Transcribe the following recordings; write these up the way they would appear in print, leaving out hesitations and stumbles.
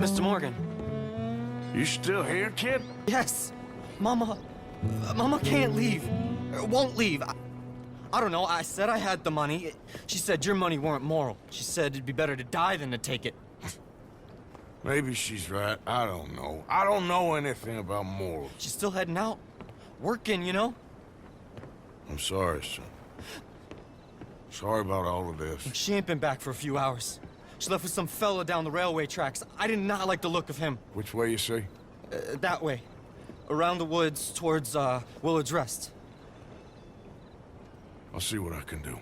Mr. Morgan. You still here, kid? Yes. Mama can't leave. Won't leave. I don't know. I said I had the money. She said your money weren't moral. She said it'd be better to die than to take it. Maybe she's right. I don't know. I don't know anything about morals. She's still heading out. Working, you know? I'm sorry, son. Sorry about all of this. She ain't been back for a few hours. She left with some fella down the railway tracks. I did not like the look of him. Which way you say? That way. Around the woods towards, Willard's Rest. I'll see what I can do.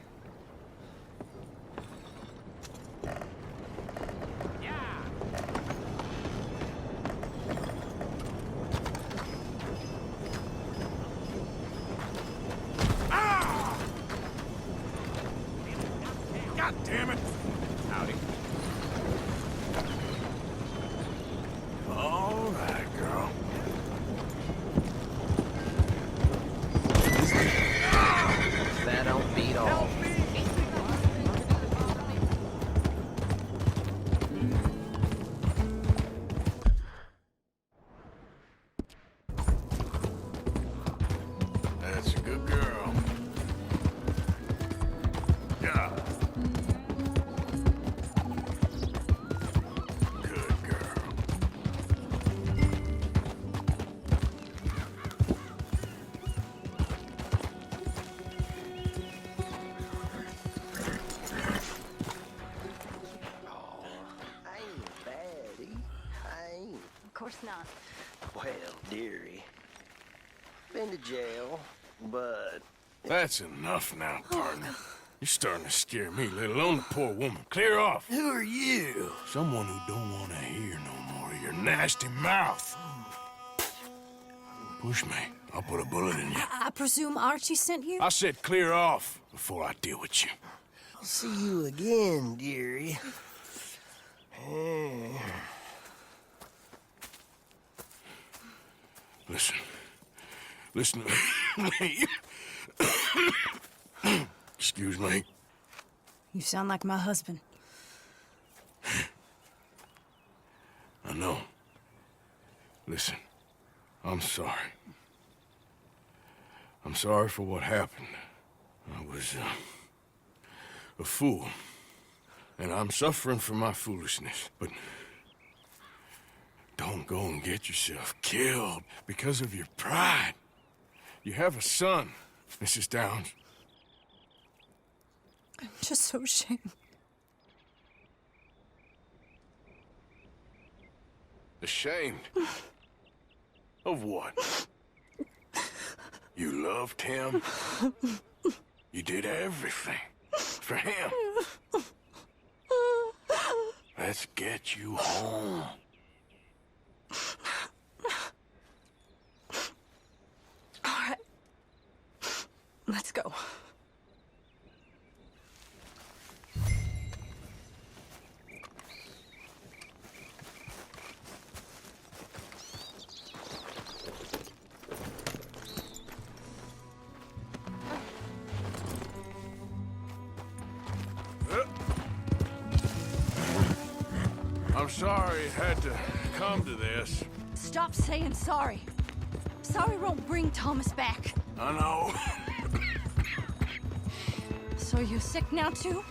God damn it! Howdy. All right, girl. That don't beat all. That's a good girl. Yeah. Good girl. I ain't baddie. I ain't. Of course not. Well, dearie. Been to jail, but That's enough now, partner. You're starting to scare me, let alone the poor woman. Clear off. who are you? Someone who don't want to hear no more of your nasty mouth. Push me. I'll put a bullet in you. I presume Archie sent you? I said clear off before I deal with you. I'll see you again, dearie. Listen. Listen to me. Excuse me. You sound like my husband. I know. Listen, I'm sorry. I'm sorry for what happened. I was, a fool. And I'm suffering for my foolishness. But don't go and get yourself killed because of your pride. You have a son, Mrs. Downs. I'm just so ashamed. Ashamed? Of what? You loved him? You did everything for him. Let's get you home. All right. Let's go. I'm sorry it had to come to this. Stop saying sorry. Sorry won't bring Thomas back. I know. So you're sick now too?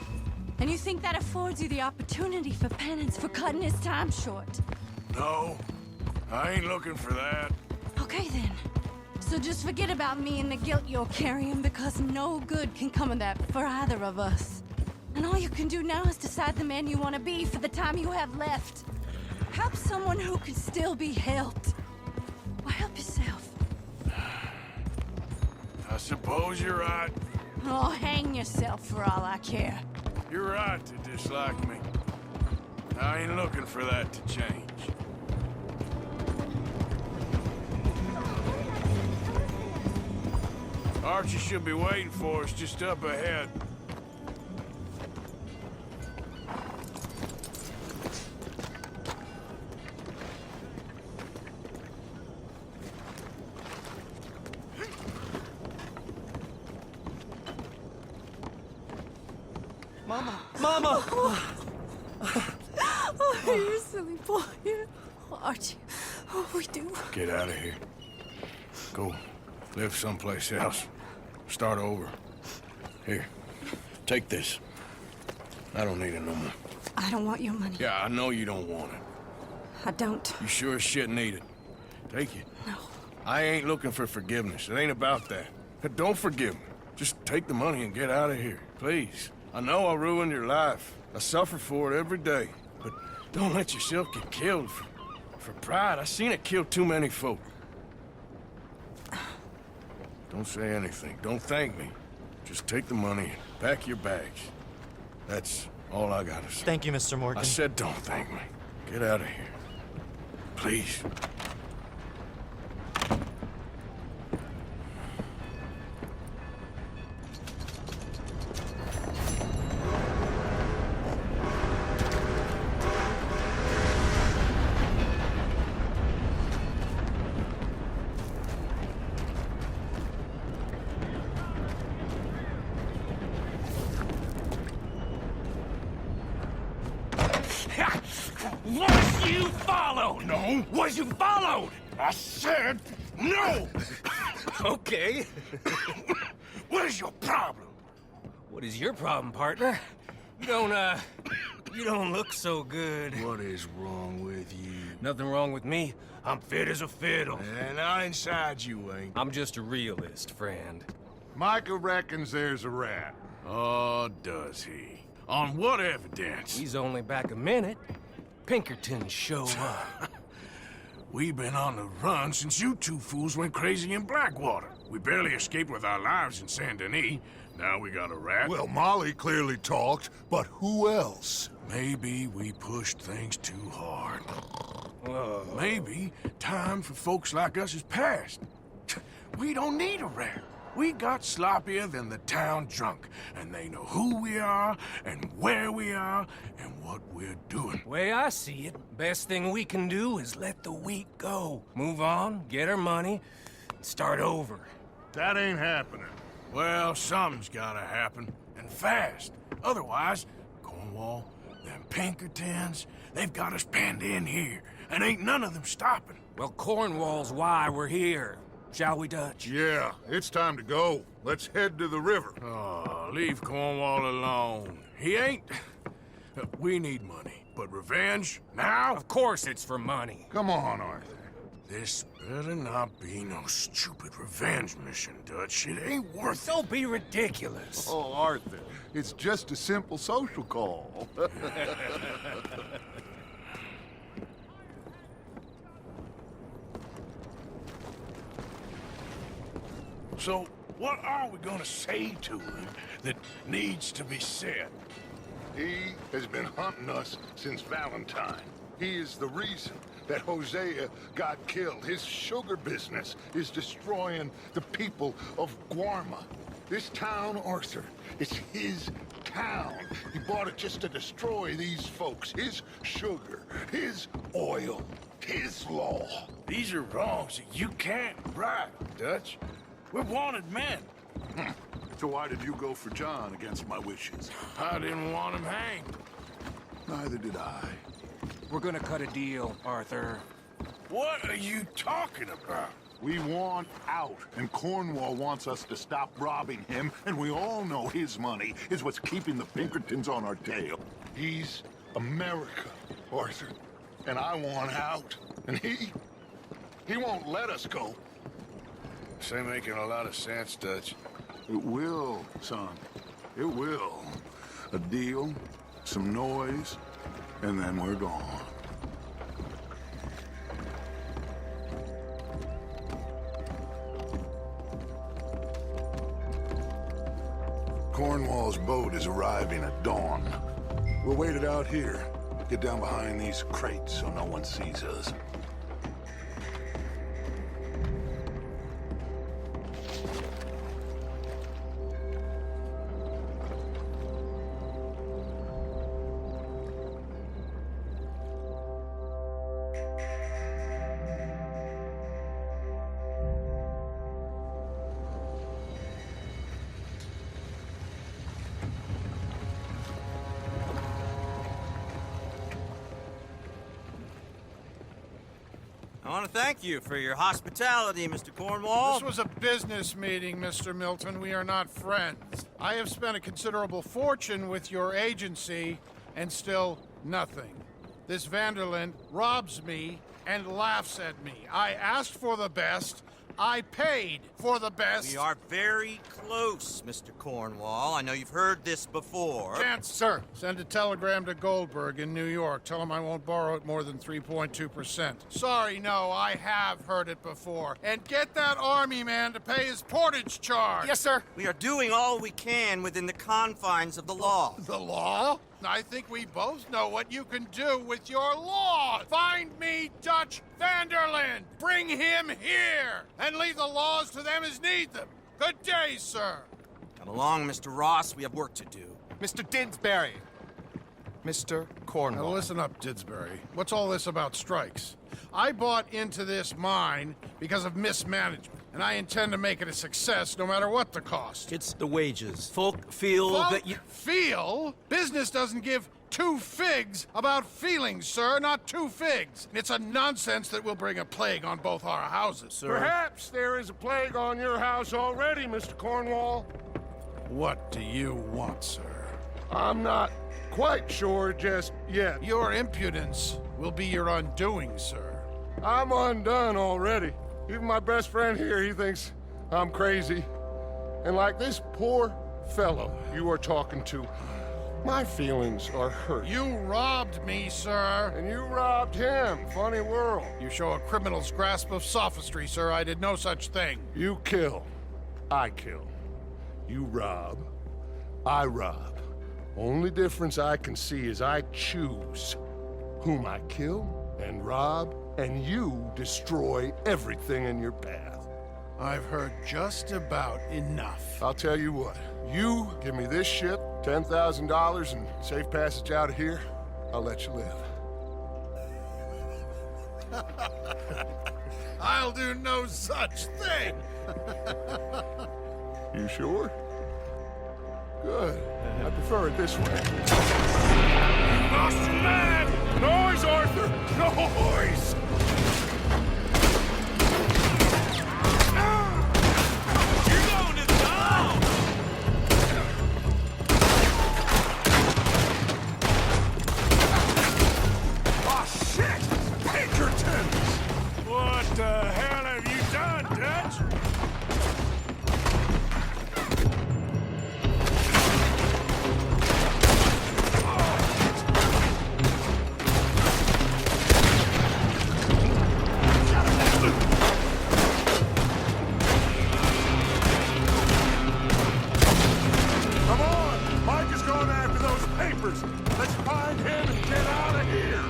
And you think that affords you the opportunity for penance for cutting his time short? No, I ain't looking for that. Okay then. So just forget about me and the guilt you're carrying, because no good can come of that for either of us. And all you can do now is decide the man you want to be for the time you have left. Help someone who can still be helped. Or help yourself. I suppose you're right. Oh, hang yourself for all I care. You're right to dislike me. I ain't looking for that to change. Archie should be waiting for us just up ahead. Mama! Mama! Oh, you're so feeling for you, Archie. Oh, we do. Get out of here. Go live someplace else. Start over. Here, take this. I don't need it no more. I don't want your money. Yeah, I know you don't want it. I don't. You sure as shit need it. Take it. No. I ain't looking for forgiveness. It ain't about that. Don't forgive me. Just take the money and get out of here, please. I know I ruined your life. I suffer for it every day. But don't let yourself get killed for pride. I seen it kill too many folk. Don't say anything. Don't thank me. Just take the money and pack your bags. That's all I gotta say. Thank you, Mr. Morgan. I said don't thank me. Get out of here. Please. Was you followed? No. Was you followed? I said no! Okay. What is your problem? What is your problem, partner? You don't look so good. What is wrong with you? Nothing wrong with me. I'm fit as a fiddle. And I inside you ain't. I'm just a realist, friend. Micah reckons there's a rat. Oh, does he? On what evidence? He's only back a minute. Pinkerton show up. We've been on the run since you two fools went crazy in Blackwater. We barely escaped with our lives in Saint Denis. Now we got a rat. Well, Molly clearly talked, but who else? Maybe we pushed things too hard. Whoa. Maybe time for folks like us is past. We don't need a rat. We got sloppier than the town drunk, and they know who we are, and where we are, and what we're doing. Way I see it, best thing we can do is let the week go. Move on, get our money, start over. That ain't happening. Well, something's gotta happen, and fast. Otherwise, Cornwall, them Pinkertons, they've got us penned in here, and ain't none of them stopping. Well, Cornwall's why we're here. Shall we, Dutch? Yeah, it's time to go. Let's head to the river. Oh, leave Cornwall alone. He ain't... We need money, but revenge, now? Of course it's for money. Come on, Arthur. This better not be no stupid revenge mission, Dutch. It ain't worth it. Don't be ridiculous. Oh, Arthur, it's just a simple social call. So, what are we gonna say to him that needs to be said? He has been hunting us since Valentine. He is the reason that Hosea got killed. His sugar business is destroying the people of Guarma. This town, Arthur, it's his town. He bought it just to destroy these folks. His sugar, his oil, his law. These are wrongs that you can't right, Dutch. We're wanted men. So why did you go for John against my wishes? I didn't want him hanged. Neither did I. We're gonna cut a deal, Arthur. What are you talking about? We want out, and Cornwall wants us to stop robbing him, and we all know his money is what's keeping the Pinkertons on our tail. He's America, Arthur, and I want out, and he won't let us go. This ain't making a lot of sense, Dutch. It will, son. It will. A deal, some noise, and then we're gone. Cornwall's boat is arriving at dawn. We'll wait it out here. Get down behind these crates so no one sees us. I want to thank you for your hospitality, Mr. Cornwall. This was a business meeting, Mr. Milton. We are not friends. I have spent a considerable fortune with your agency, and still nothing. This Vanderland robs me and laughs at me. I asked for the best. I paid for the best. We are very close, Mr. Cornwall. I know you've heard this before. Chance, sir. Send a telegram to Goldberg in New York. Tell him I won't borrow it more than 3.2%. Sorry, no, I have heard it before. And get that army man to pay his portage charge. Yes, sir. We are doing all we can within the confines of the law. The law? I think we both know what you can do with your law. Find me Dutch Vanderland. Bring him here. And leave the laws to them as need them. Good day, sir. Come along, Mr. Ross. We have work to do. Mr. Didsbury. Mr. Cornwall. Now listen up, Didsbury. What's all this about strikes? I bought into this mine because of mismanagement, and I intend to make it a success no matter what the cost. It's the wages. Folk feel that you... Feel? Business doesn't give two figs about feelings, sir, not two figs. It's a nonsense that will bring a plague on both our houses, sir. Perhaps there is a plague on your house already, Mr. Cornwall. What do you want, sir? I'm not quite sure just yet. Your impudence will be your undoing, sir. I'm undone already. Even my best friend here, he thinks I'm crazy. And like this poor fellow you are talking to, my feelings are hurt. You robbed me, sir. And you robbed him. Funny world. You show a criminal's grasp of sophistry, sir. I did no such thing. You kill. I kill. You rob. I rob. Only difference I can see is I choose whom I kill and rob, and you destroy everything in your path. I've heard just about enough. I'll tell you what. You give me this ship, $10,000, and safe passage out of here, I'll let you live. I'll do no such thing. You sure? Good. I prefer it this way. Lost your man! Noise, Arthur! Noise! You're going to the dog! Oh, shit! Pinkertons! What the hell have you done, Dutch? Come on! Mike is going after those papers! Let's find him and get out of here!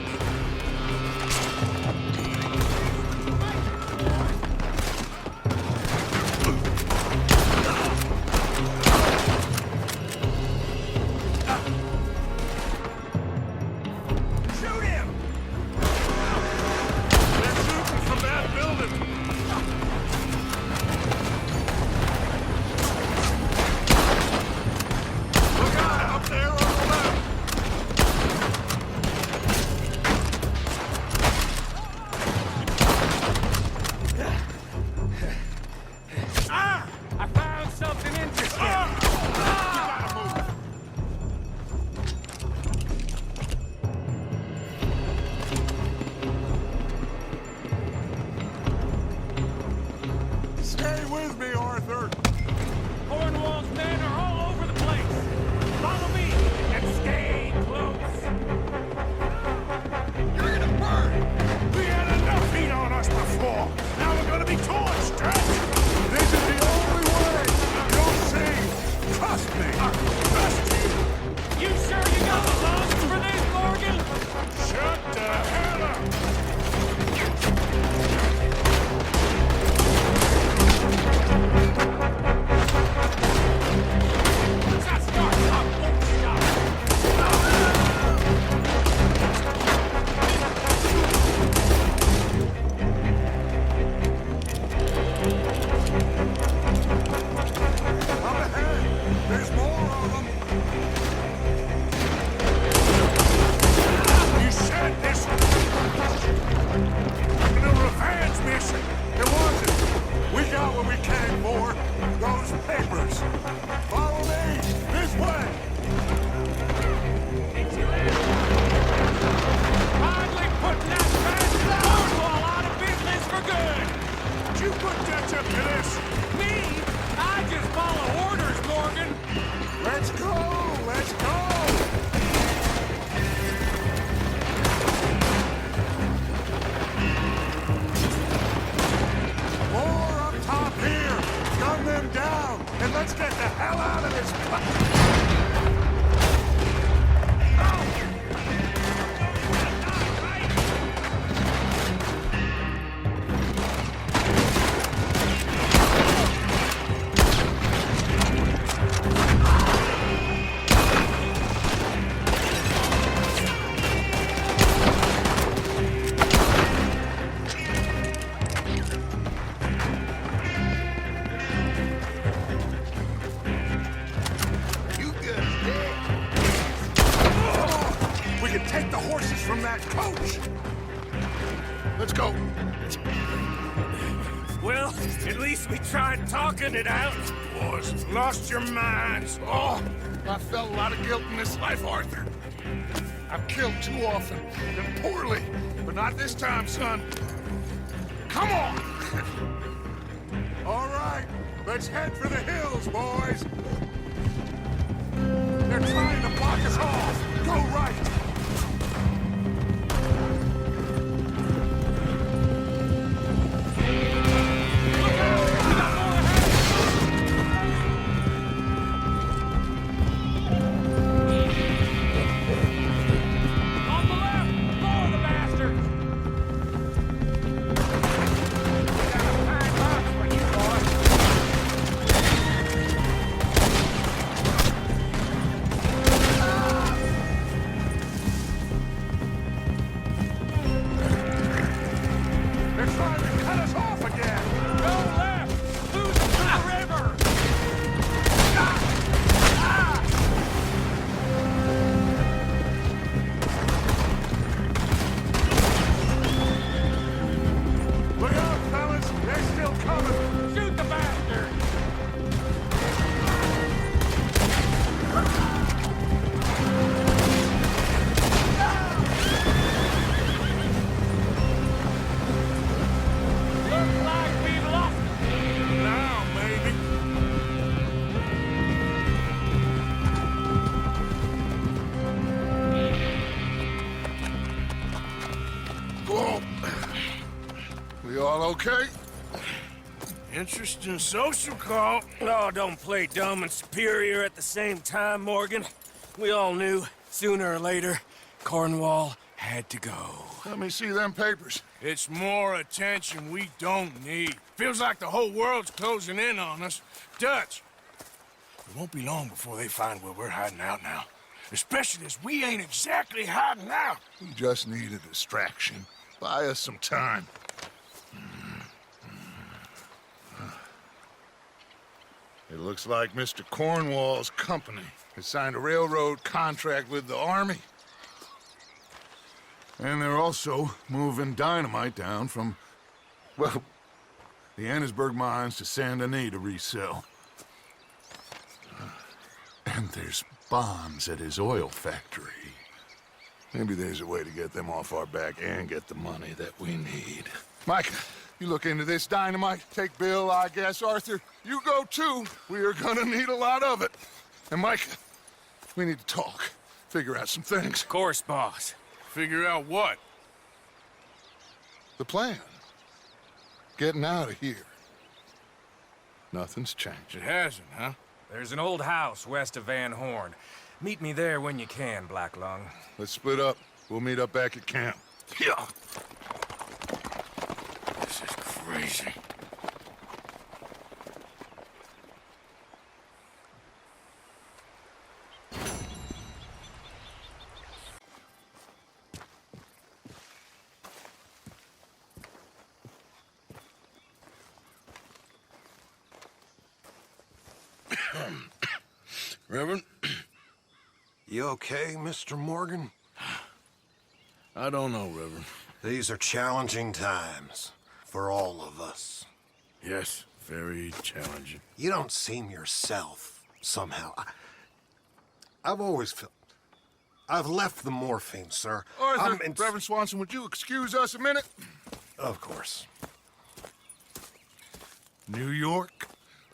Let's get the hell out of this place! You good, Dick? We can take the horses from that coach! Let's go. Well, at least we tried talking it out. Boys, lost your minds. Oh, I felt a lot of guilt in this life, Arthur. I've killed too often, and poorly, but not this time, son. Come on! All right, let's head for the hills, boys. They're trying to block us off. Go right. On the left! More of the bastards! We got a fine box for you, boys. They're trying to cut us off again. Go left! Lose them to the river! Look out, fellas. They're still coming. Shoot the bastard! Looks like we've lost them. Now, maybe. Whoa. We all okay? Interesting social call. Oh, don't play dumb and superior at the same time, Morgan. We all knew, sooner or later, Cornwall had to go. Let me see them papers. It's more attention we don't need. Feels like the whole world's closing in on us. Dutch, it won't be long before they find where we're hiding out now. Especially as we ain't exactly hiding out. We just need a distraction. Buy us some time. It looks like Mr. Cornwall's company has signed a railroad contract with the army. And they're also moving dynamite down from, well, the Annesburg mines to Saint Denis to resell. And there's bombs at his oil factory. Maybe there's a way to get them off our back and get the money that we need. Mike, you look into this dynamite. Take Bill, I guess. Arthur, you go too. We are gonna need a lot of it. And Mike, we need to talk. Figure out some things. Of course, boss. Figure out what? The plan. Getting out of here. Nothing's changed. It hasn't, huh? There's an old house west of Van Horn. Meet me there when you can, Black Lung. Let's split up. We'll meet up back at camp. Yeah. This is crazy. Reverend? You okay, Mr. Morgan? I don't know, Reverend. These are challenging times for all of us. Yes, very challenging. You don't seem yourself, somehow. I've always felt... I've left the morphine, sir. Arthur, Reverend Swanson, would you excuse us a minute? Of course. New York.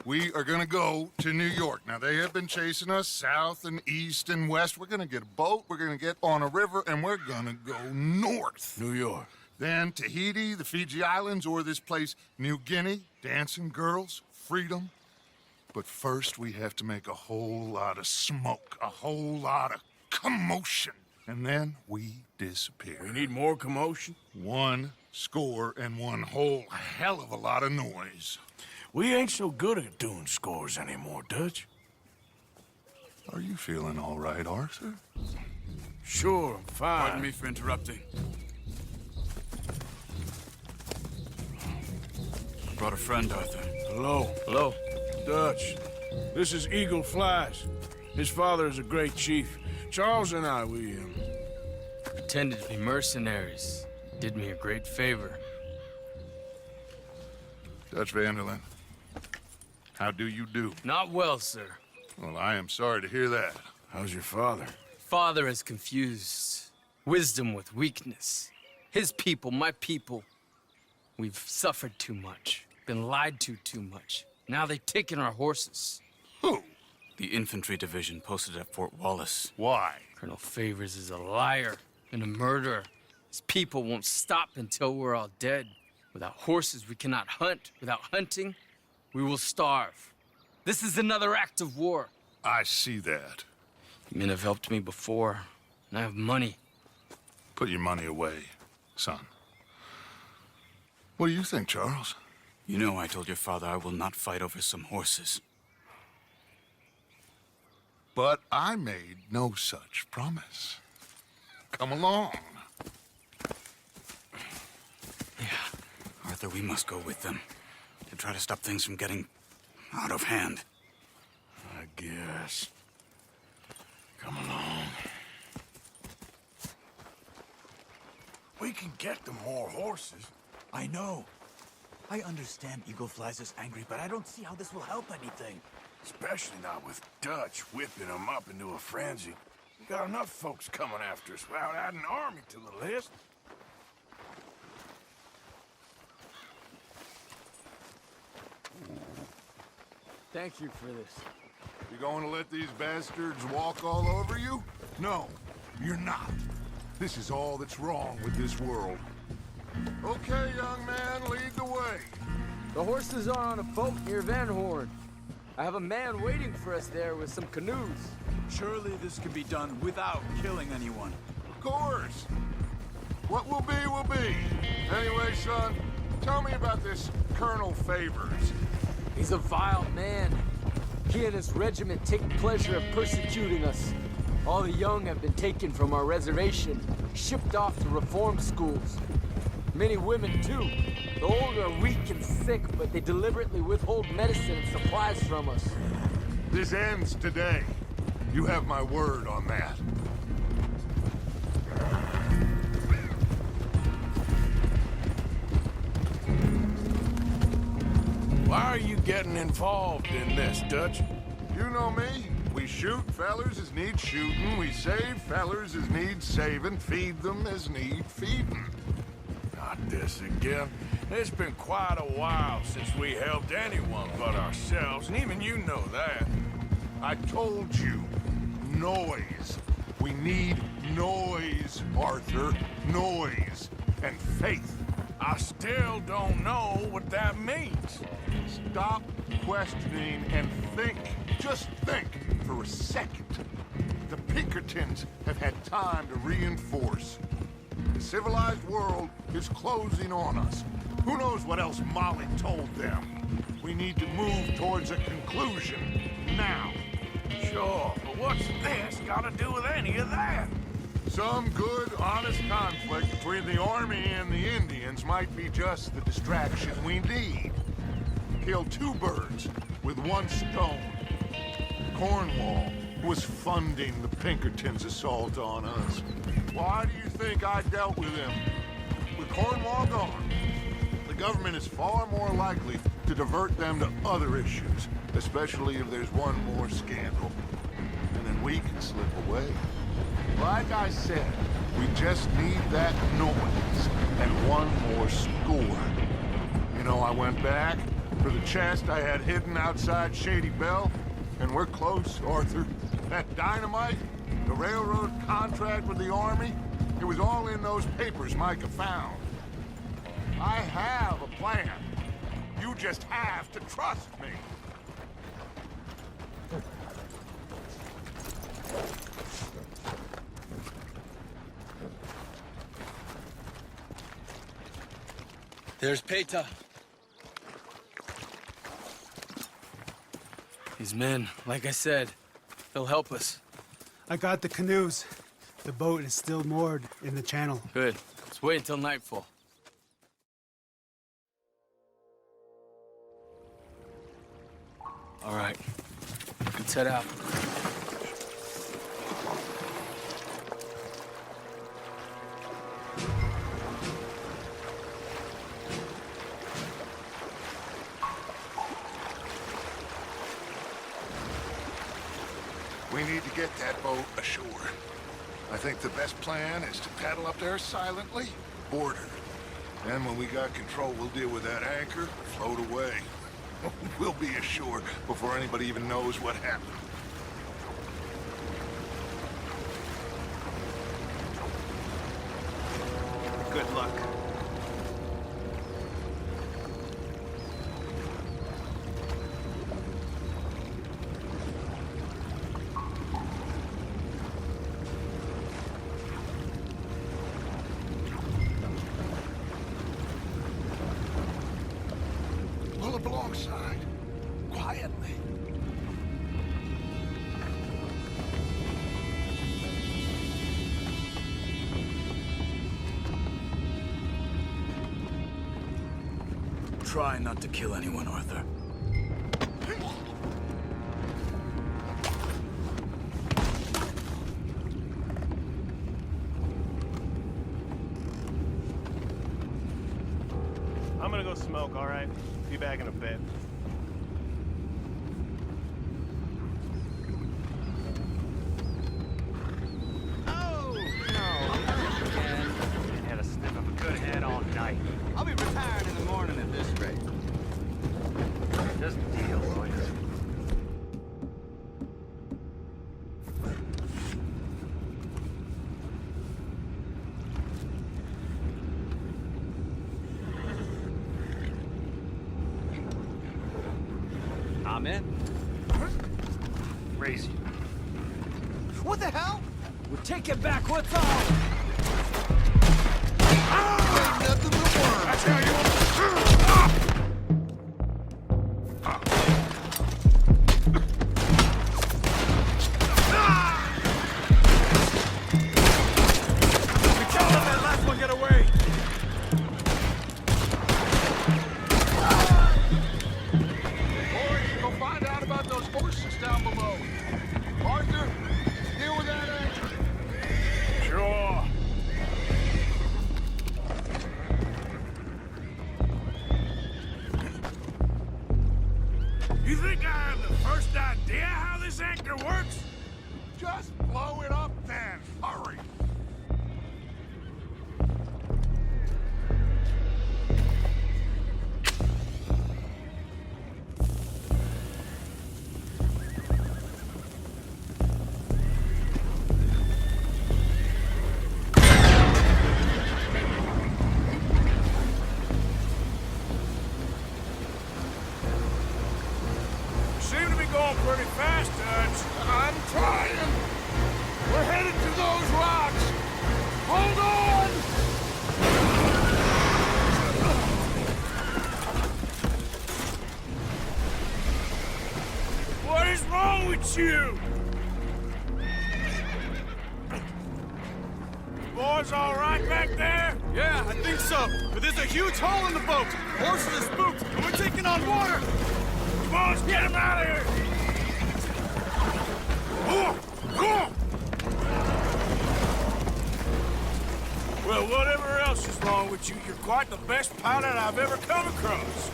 We are gonna go to New York. Now, they have been chasing us south and east and west. We're gonna get a boat, we're gonna get on a river, and we're gonna go north. New York. Then Tahiti, the Fiji Islands, or this place, New Guinea, dancing girls, freedom. But first, we have to make a whole lot of smoke, a whole lot of commotion. And then we disappear. We need more commotion? 1 score and 1 whole hell of a lot of noise. We ain't so good at doing scores anymore, Dutch. Are you feeling all right, Arthur? Sure, I'm fine. Pardon me for interrupting. Brought a friend, Arthur. Hello. Hello. Dutch. This is Eagle Flies. His father is a great chief. Charles and I, we Pretended to be mercenaries. Did me a great favor. Dutch Vanderlyn, how do you do? Not well, sir. Well, I am sorry to hear that. How's your father? Father has confused wisdom with weakness. His people, my people. We've suffered too much. Been lied to too much. Now they've taken our horses. Who? The infantry division posted at Fort Wallace. Why? Colonel Favors is a liar and a murderer. His people won't stop until we're all dead. Without horses, we cannot hunt. Without hunting, we will starve. This is another act of war. I see that. Men have helped me before, and I have money. Put your money away, son. What do you think, Charles? You know I told your father I will not fight over some horses. But I made no such promise. Come along. Yeah. Arthur, we must go with them to try to stop things from getting out of hand. I guess. Come along. We can get them more horses. I know. I understand Eagle Flies is angry, but I don't see how this will help anything. Especially not with Dutch whipping them up into a frenzy. We got enough folks coming after us without adding an army to the list. Thank you for this. You going to let these bastards walk all over you? No, you're not. This is all that's wrong with this world. Okay, young man, lead the way. The horses are on a boat near Van Horn. I have a man waiting for us there with some canoes. Surely this can be done without killing anyone. Of course. What will be, will be. Anyway, son, tell me about this Colonel Favors. He's a vile man. He and his regiment take pleasure of persecuting us. All the young have been taken from our reservation, shipped off to reform schools. Many women, too. The old are weak and sick, but they deliberately withhold medicine and supplies from us. This ends today. You have my word on that. Why are you getting involved in this, Dutch? You know me. We shoot fellers as need shooting. We save fellers as need saving. Feed them as need feeding. Not this again. It's been quite a while since we helped anyone but ourselves, and even you know that. I told you. Noise. We need noise, Arthur. Noise. And faith. I still don't know what that means. Stop questioning and think. Just think for a second. The Pinkertons have had time to reinforce. The civilized world is closing on us. Who knows what else Molly told them? We need to move towards a conclusion now. Sure, but what's this got to do with any of that? Some good, honest conflict between the army and the Indians might be just the distraction we need. Kill 2 birds with 1 stone. Cornwall was funding the Pinkertons' assault on us. Why do you think I dealt with him? With Cornwall gone, the government is far more likely to divert them to other issues, especially if there's one more scandal. And then we can slip away. Like I said, we just need that noise and 1 more score. You know, I went back for the chest I had hidden outside Shady Belle, and we're close, Arthur. That dynamite, the railroad contract with the army, it was all in those papers Micah found. I have a plan. You just have to trust me. There's Peta. These men, like I said, they'll help us. I got the canoes. The boat is still moored in the channel. Good. Let's wait until nightfall. All right. Let's head out. We need to get that boat ashore. I think the best plan is to paddle up there silently, board her. Then when we got control, we'll deal with that anchor, float away. We'll be ashore before anybody even knows what happened. Good luck. Pull up alongside, quietly. Try not to kill anyone, Arthur. I'm gonna go smoke, all right? Be back in a bit. Oh, no. Again. Had a sniff of a good head all night. I'll be retired in the morning at this rate. Just a deal, boys. I'm in. Raise you. What the hell? We'll take it back, what's all? Ain't nothing but worms. I tell you. We can't let that last one get away! Boys, go find out about those horses down below. Arthur, deal with that anchor. Sure. You think I have the first idea how this anchor works? Just blow it up then. Hurry. Seem to be going pretty fast, Dutch. I'm trying. We're headed to those rocks. Hold on. What is wrong with you? Boys all right back there? Yeah, I think so. But there's a huge hole in the boat. Horses are spooked, and we're taking on water. Come on, let's get him out of here! Well, whatever else is wrong with you, you're quite the best pilot I've ever come across.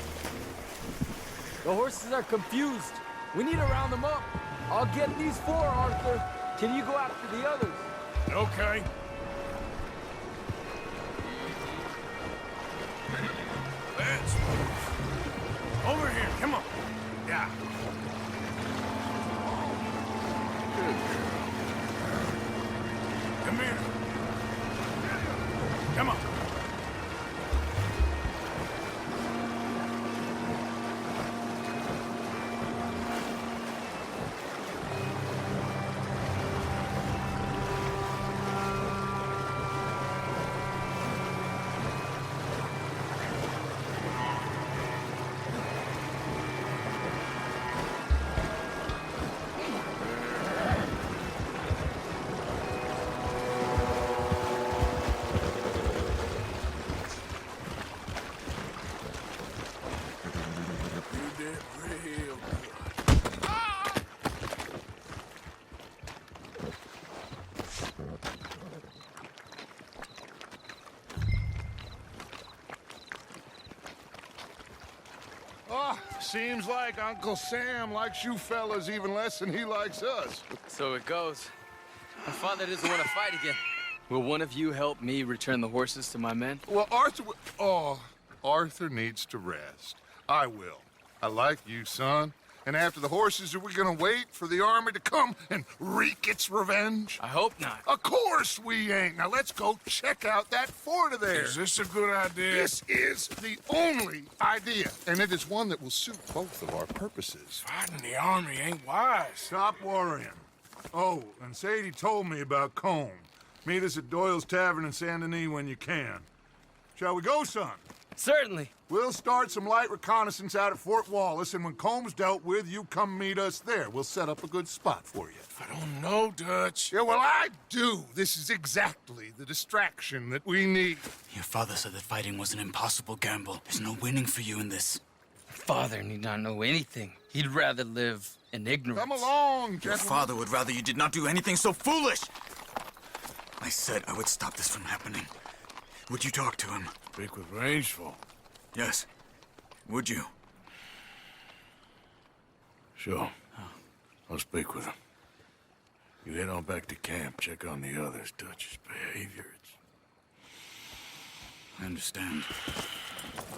The horses are confused. We need to round them up. I'll get these four, Arthur. Can you go after the others? Okay. Let's move. Over here, come on. Yeah. Come here. Come on. Oh, seems like Uncle Sam likes you fellas even less than he likes us. So it goes. My father doesn't want to fight again. Will one of you help me return the horses to my men? Well, Arthur needs to rest. I will. I like you, son. And after the horses, are we gonna wait for the army to come and wreak its revenge? I hope not. Of course we ain't. Now let's go check out that fort of theirs. Is this a good idea? This is the only idea, and it is one that will suit both of our purposes. Fighting the army ain't wise. Stop worrying. Oh, and Sadie told me about Combe. Meet us at Doyle's Tavern in Saint Denis when you can. Shall we go, son? Certainly. We'll start some light reconnaissance out at Fort Wallace, and when Combs dealt with, you come meet us there. We'll set up a good spot for you. I don't know, Dutch. Yeah, well, I do. This is exactly the distraction that we need. Your father said that fighting was an impossible gamble. There's no winning for you in this. Father need not know anything. He'd rather live in ignorance. Come along, Your gentlemen. father would rather you did not do anything so foolish. I said I would stop this from happening. Would you talk to him? Speak with Rangeful. Yes. Would you? Sure. I'll speak with him. You head on back to camp, check on the others, Dutch's behavior. I understand.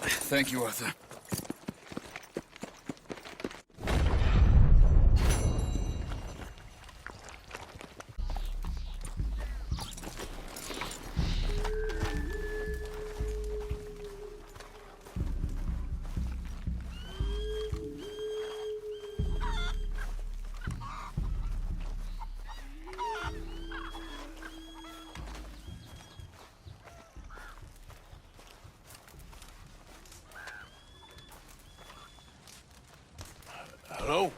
Thank you, Arthur. Hello?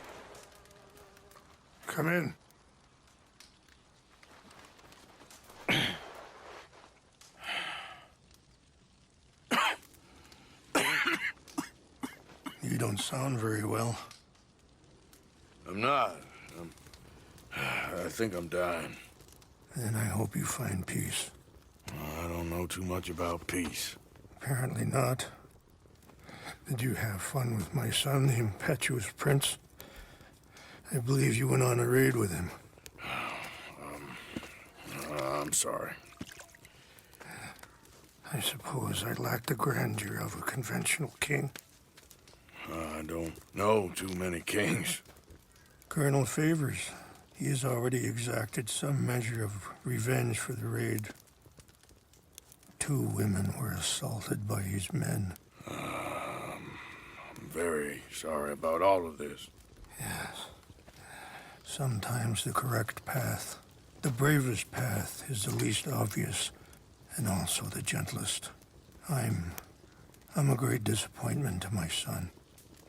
Come in. You don't sound very well. I'm not. I think I'm dying. And I hope you find peace. I don't know too much about peace. Apparently not. Did you have fun with my son, the impetuous prince? I believe you went on a raid with him. I'm sorry. I suppose I lack the grandeur of a conventional king. I don't know too many kings. Colonel Favors, he has already exacted some measure of revenge for the raid. 2 women were assaulted by his men. I'm very sorry about all of this. Yes. Sometimes the correct path, the bravest path, is the least obvious, and also the gentlest. I'm a great disappointment to my son.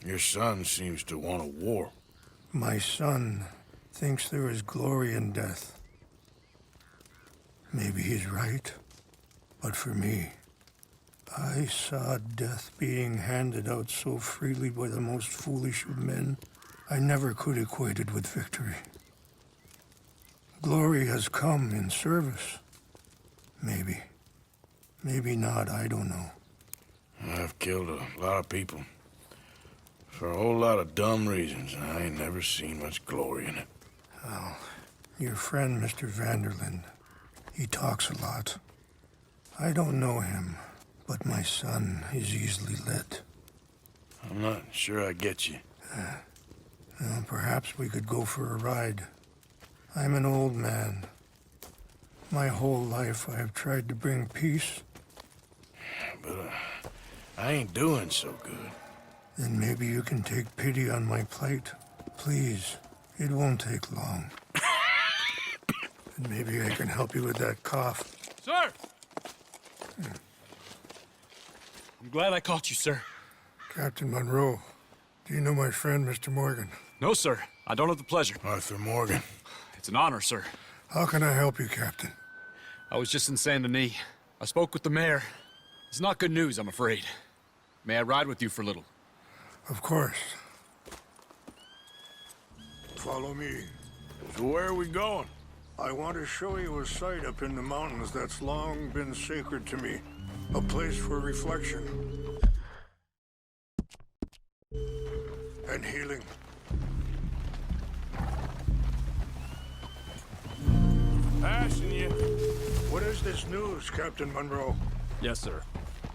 Your son seems to want a war. My son thinks there is glory in death. Maybe he's right, but for me, I saw death being handed out so freely by the most foolish of men, I never could equate it with victory. Glory has come in service. Maybe. Maybe not, I don't know. I've killed a lot of people. For a whole lot of dumb reasons, and I ain't never seen much glory in it. Well, your friend, Mr. Vanderlyn, he talks a lot. I don't know him, but my son is easily led. I'm not sure I get you. Well, perhaps we could go for a ride. I'm an old man. My whole life I have tried to bring peace. But I ain't doing so good. Then maybe you can take pity on my plight. Please, it won't take long. And maybe I can help you with that cough. Sir! I'm glad I caught you, sir. Captain Monroe, do you know my friend, Mr. Morgan? No, sir. I don't have the pleasure. Arthur Morgan. It's an honor, sir. How can I help you, Captain? I was just in Saint Denis. I spoke with the mayor. It's not good news, I'm afraid. May I ride with you for a little? Of course. Follow me. So where are we going? I want to show you a site up in the mountains that's long been sacred to me. A place for reflection. and healing. Passing you. What is this news, Captain Monroe? Yes, sir.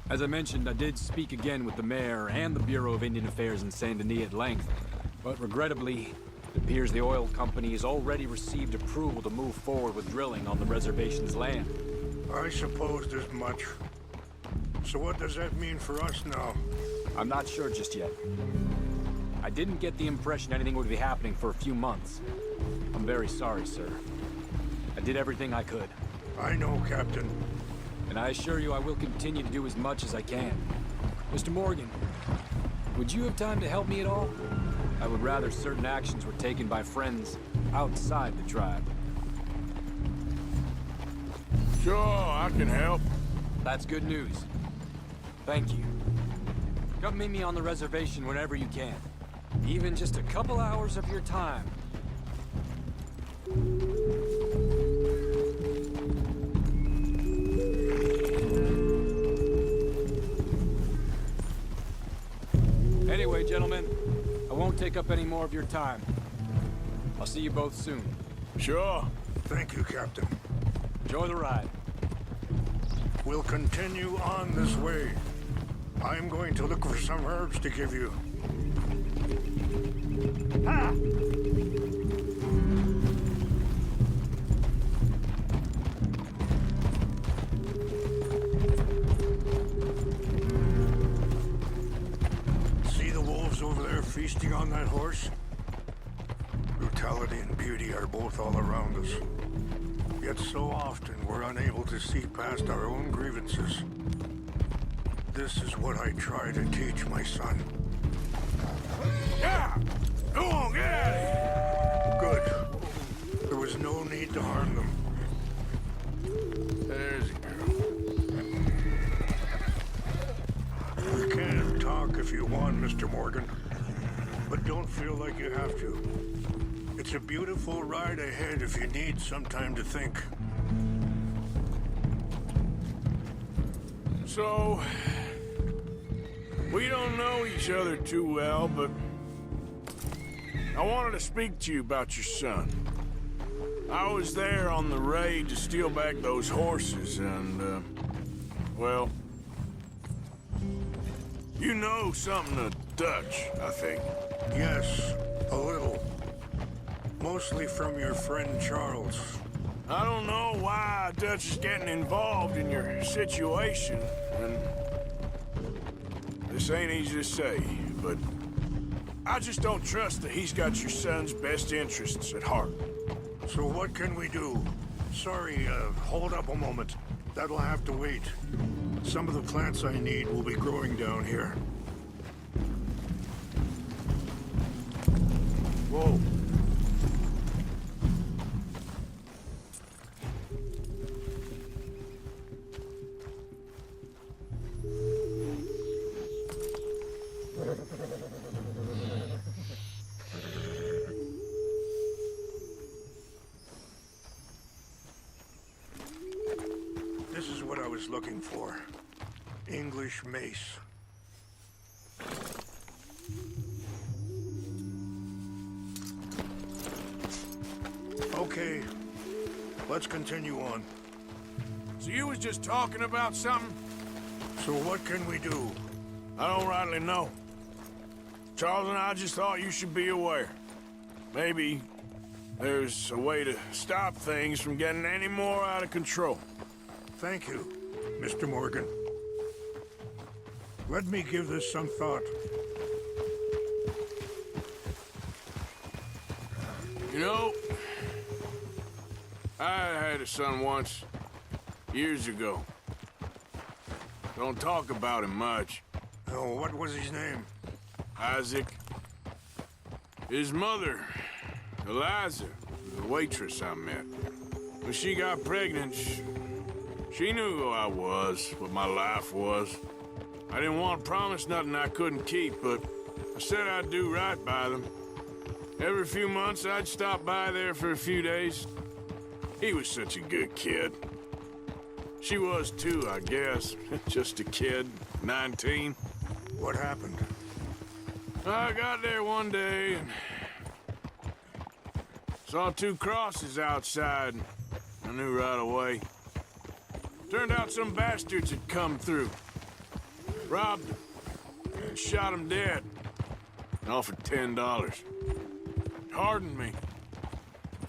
As I mentioned, I did speak again with the mayor and the Bureau of Indian Affairs in Saint Denis at length, but regrettably, it appears the oil company has already received approval to move forward with drilling on the reservation's land. I supposed as much. So what does that mean for us now? I'm not sure just yet. I didn't get the impression anything would be happening for a few months. I'm very sorry, sir. I did everything I could. I know, Captain. And I assure you I will continue to do as much as I can. Mr. Morgan, would you have time to help me at all? I would rather certain actions were taken by friends outside the tribe. Sure, I can help. That's good news. Thank you. Come meet me on the reservation whenever you can. Even just a couple hours of your time. Anyway, gentlemen, I won't take up any more of your time. I'll see you both soon. Sure. Thank you, Captain. Enjoy the ride. We'll continue on this way. I'm going to look for some herbs to give you. Ha! See the wolves over there feasting on that horse? Brutality and beauty are both all around us. Yet so often we're unable to see past our own grievances. This is what I try to teach my son. Yeah! Go on, get out of here! Good. There was no need to harm them. There's a girl. You can talk if you want, Mr. Morgan. But don't feel like you have to. It's a beautiful ride ahead if you need some time to think. So, we don't know each other too well, but I wanted to speak to you about your son. I was there on the raid to steal back those horses, and, well, you know something of Dutch, I think. Yes, a little. Mostly from your friend Charles. I don't know why Dutch is getting involved in your situation, and this ain't easy to say, but I just don't trust that he's got your son's best interests at heart. So what can we do? Sorry, hold up a moment. That'll have to wait. Some of the plants I need will be growing down here. Whoa. This is what I was looking for. English mace. Okay, let's continue on. So you was just talking about something? So what can we do? I don't rightly know. Charles and I just thought you should be aware. Maybe there's a way to stop things from getting any more out of control. Thank you, Mr. Morgan. Let me give this some thought. You know, I had a son once, years ago. Don't talk about him much. Oh, what was his name? Isaac. His mother, Eliza, the waitress I met. When she got pregnant, she knew who I was, what my life was. I didn't want to promise nothing I couldn't keep, but I said I'd do right by them. Every few months, I'd stop by there for a few days. He was such a good kid. She was too, I guess. Just a kid, 19. What happened? I got there one day and saw 2 crosses outside. And I knew right away. Turned out some bastards had come through. Robbed them and shot them dead. And offered $10. Hardened me,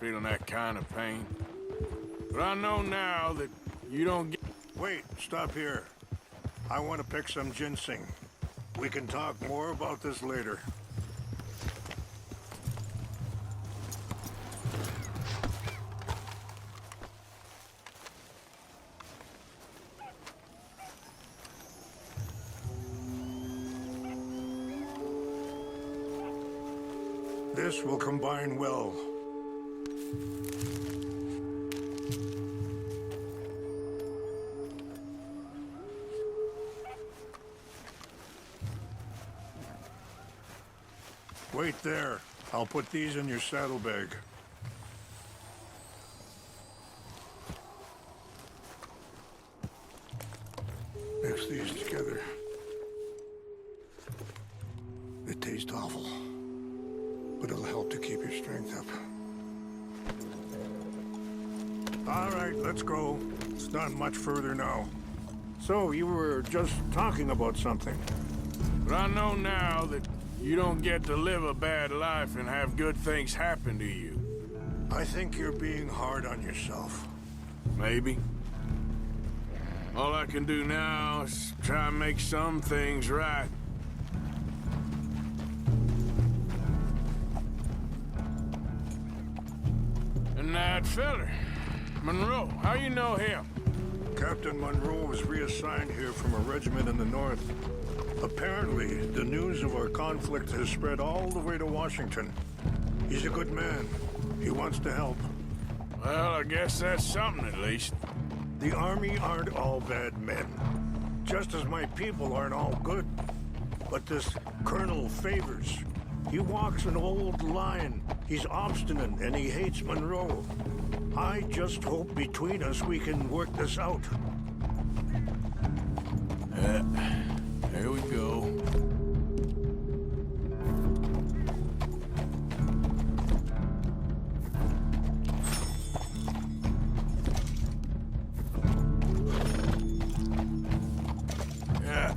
feeling that kind of pain. But I know now that you don't get... Wait, stop here. I want to pick some ginseng. We can talk more about this later. This will combine well. Wait there. I'll put these in your saddlebag. Mix these together. They taste awful, but it'll help to keep your strength up. All right, let's go. It's not much further now. So, you were just talking about something. But I know now that you don't get to live a bad life and have good things happen to you. I think you're being hard on yourself. Maybe. All I can do now is try and make some things right. And that feller, Monroe, how you know him? Captain Monroe was reassigned here from a regiment in the north. Apparently, the news of our conflict has spread all the way to Washington. He's a good man. He wants to help. Well, I guess that's something at least. The Army aren't all bad men. Just as my people aren't all good. But this Colonel Favors, he walks an old line. He's obstinate and he hates Monroe. I just hope between us we can work this out. Here we go. Yeah,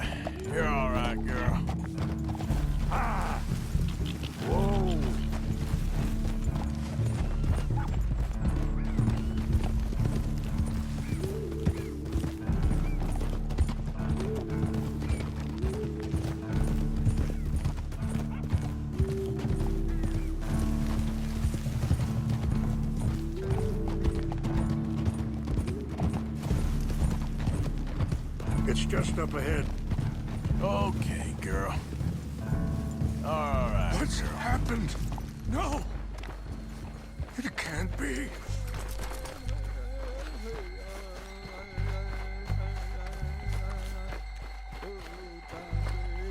you're all right, girl. Ah! Whoa! It's just up ahead. Okay, girl. All right. What's happened? No! It can't be.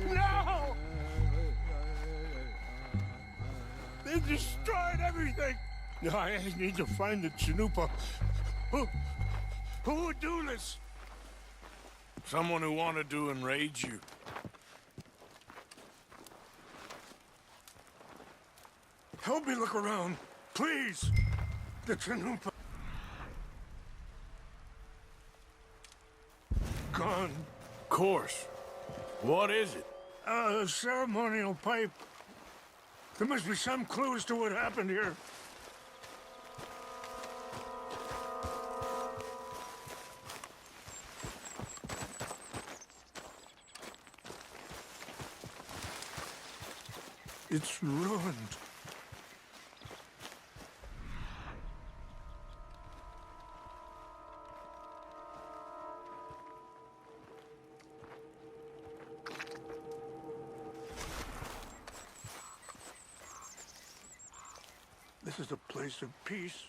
No! They destroyed everything! No, I need to find the Chanupa. Who would do this? Someone who wanted to enrage you. Help me look around, please. The Chanupa. Gone. Of course. What is it? A ceremonial pipe. There must be some clues to what happened here. It's ruined. This is a place of peace.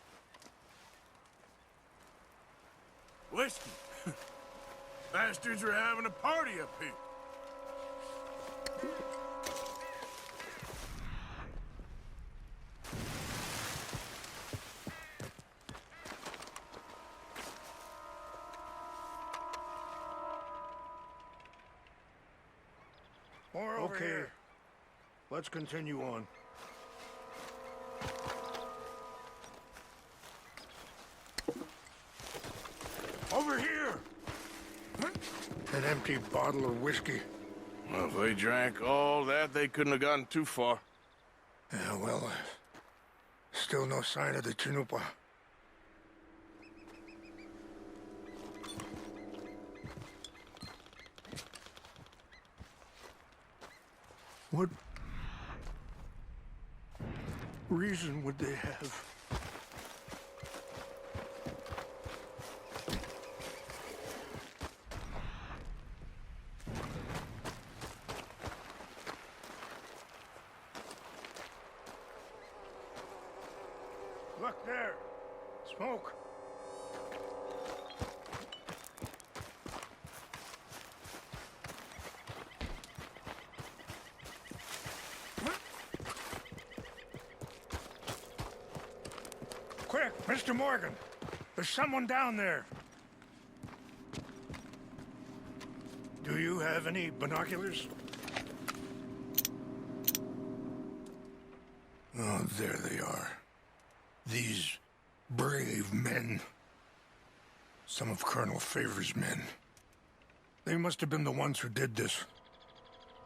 Whiskey. Bastards are having a party up here. More over here. Let's continue on. Over here! An empty bottle of whiskey. Well, if they drank all that, they couldn't have gotten too far. Yeah, well, still no sign of the Chinupa. What reason would they have? Look there! Smoke! Quick, Mr. Morgan! There's someone down there! Do you have any binoculars? Oh, there they are. These brave men. Some of Colonel Favor's men. They must have been the ones who did this.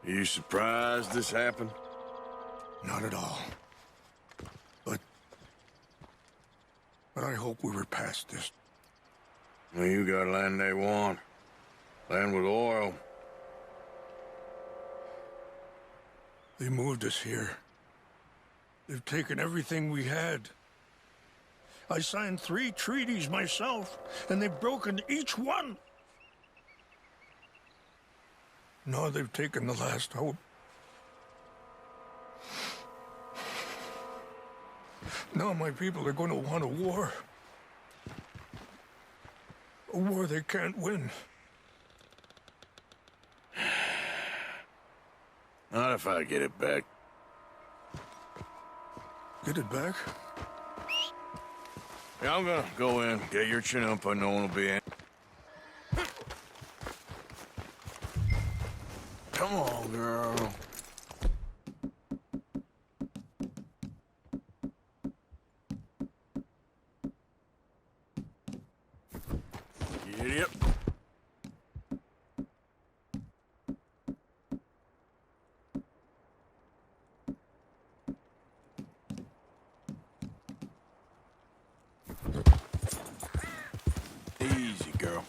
Are you surprised this happened? Not at all. But I hope we were past this. Well, you got land they want. Land with oil. They moved us here. They've taken everything we had. I signed 3 treaties myself, and they've broken each one. Now they've taken the last hope. Now my people are going to want a war. A war they can't win. Not if I get it back. Get it back? Yeah, I'm gonna go in, get your chin up, no one will be in. Come on, girl. Idiot. Easy, girl.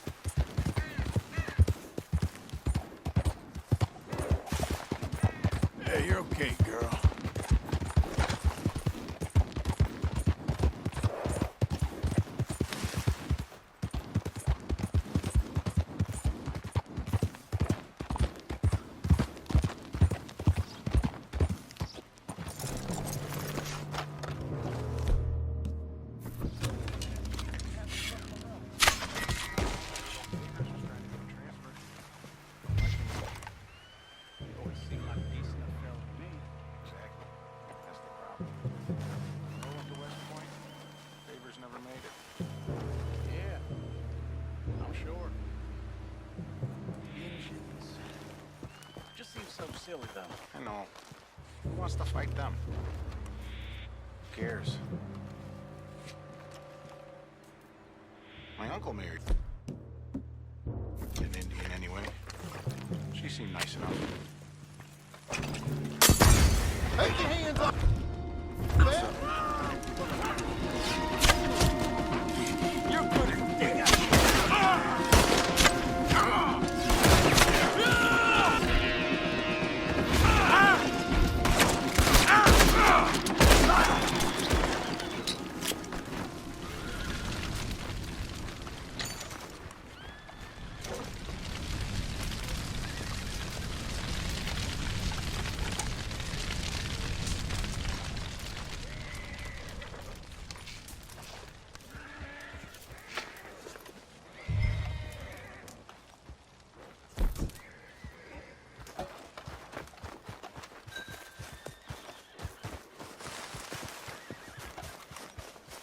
Hey, you're okay, girl. So silly, though. I know. Who wants to fight them? Who cares? My uncle married an Indian anyway. She seemed nice enough. Take your hands up! You're good at that.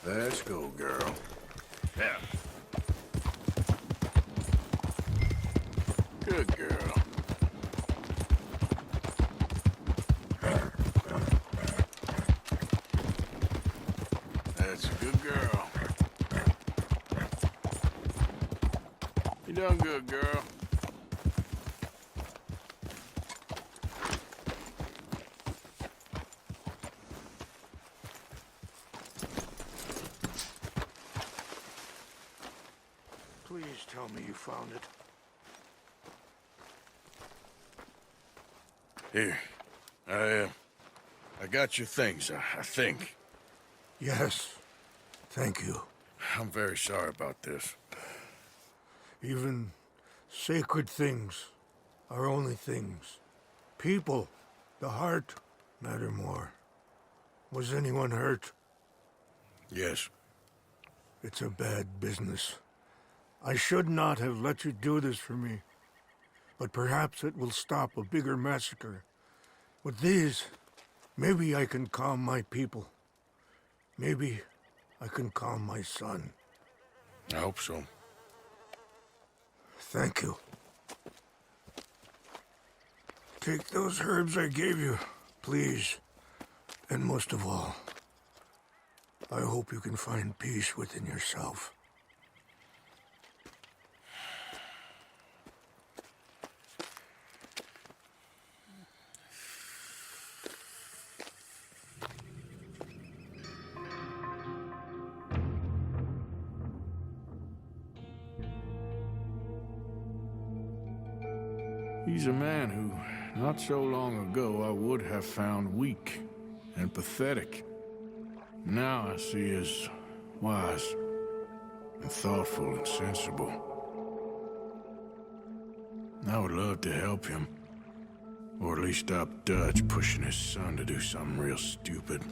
Let's go, girl. Yeah. Good girl. That's a good girl. You done good, girl. Please tell me you found it. Here. I got your things, I think. Yes. Thank you. I'm very sorry about this. Even sacred things are only things. People, the heart, matter more. Was anyone hurt? Yes. It's a bad business. I should not have let you do this for me. But perhaps it will stop a bigger massacre. With these, maybe I can calm my people. Maybe I can calm my son. I hope so. Thank you. Take those herbs I gave you, please. And most of all, I hope you can find peace within yourself. He's a man who, not so long ago, I would have found weak and pathetic. Now I see as wise and thoughtful and sensible. I would love to help him, or at least stop Dutch pushing his son to do something real stupid.